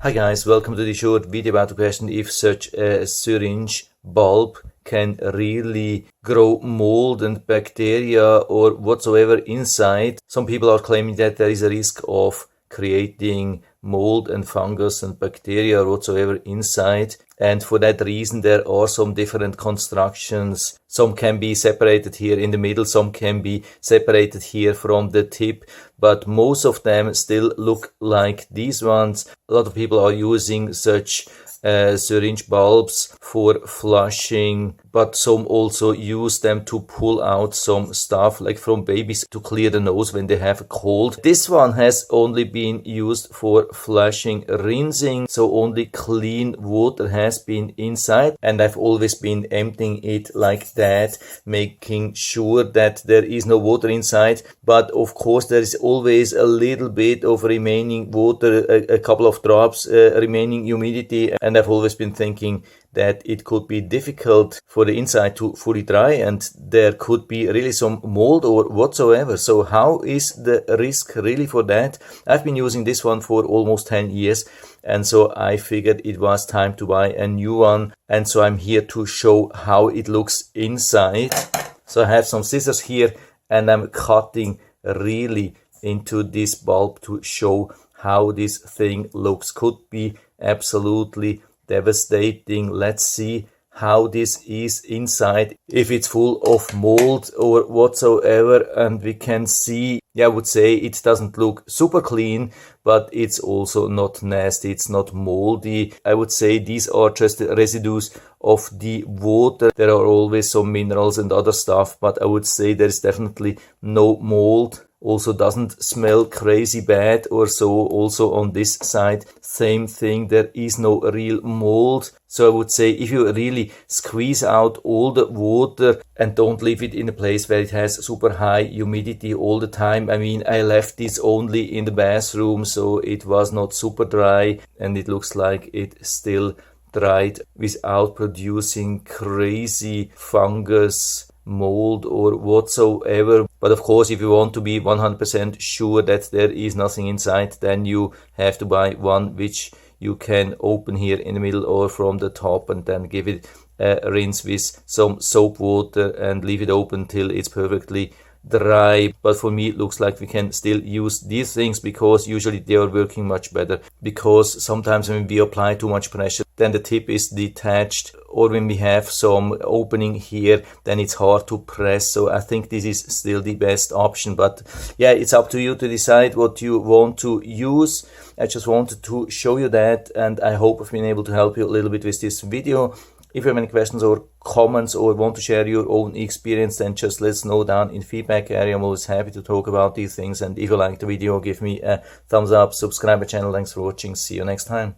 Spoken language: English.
Hi guys, welcome to the short video about the question if such a syringe bulb can really grow mold and bacteria or whatsoever inside. Some people are claiming that there is a risk of creating mold and fungus and bacteria or whatsoever inside, and for that reason there are some different constructions. Some can be separated here in the middle, some can be separated here from the tip, but most of them still look like these ones. A lot of people are using such syringe bulbs for flushing, but some also use them to pull out some stuff like from babies to clear the nose when they have a cold. This one has only been used for flushing, rinsing, so only clean water has been inside, and I've always been emptying it like that, making sure that there is no water inside. But of course there is always a little bit of remaining water, a couple of drops remaining humidity, and I've always been thinking that it could be difficult for the inside to fully dry and there could be really some mold or whatsoever. So how is the risk really for that? I've been using this one for almost 10 years, and so I figured it was time to buy a new one, and so I'm here to show how it looks inside. So I have some scissors here and I'm cutting really into this bulb to show how this thing looks. Could be absolutely devastating. Let's see how this is inside, if it's full of mold or whatsoever. And we can see, I would say it doesn't look super clean, but it's also not nasty, it's not moldy. I would say these are just the residues of the water. There are always some minerals and other stuff, but I would say there is definitely no mold. Also doesn't smell crazy bad or so. Also on this side, same thing, there is no real mold. So I would say if you really squeeze out all the water and don't leave it in a place where it has super high humidity all the time. I mean, I left this only in the bathroom, so it was not super dry, and it looks like it still dried without producing crazy fungus, mold or whatsoever. But of course, if you want to be 100% sure that there is nothing inside, then you have to buy one which you can open here in the middle or from the top, and then give it a rinse with some soap water and leave it open till it's perfectly dry. But for me it looks like we can still use these things, because usually they are working much better, because sometimes when we apply too much pressure then the tip is detached, or when we have some opening here then it's hard to press. So I think this is still the best option, but yeah, it's up to you to decide what you want to use. I just wanted to show you that, and I hope I've been able to help you a little bit with this video. If you have any questions or comments or want to share your own experience, then just let us know down in the feedback area. I'm always happy to talk about these things. And if you liked the video, give me a thumbs up, subscribe my channel. Thanks for watching. See you next time.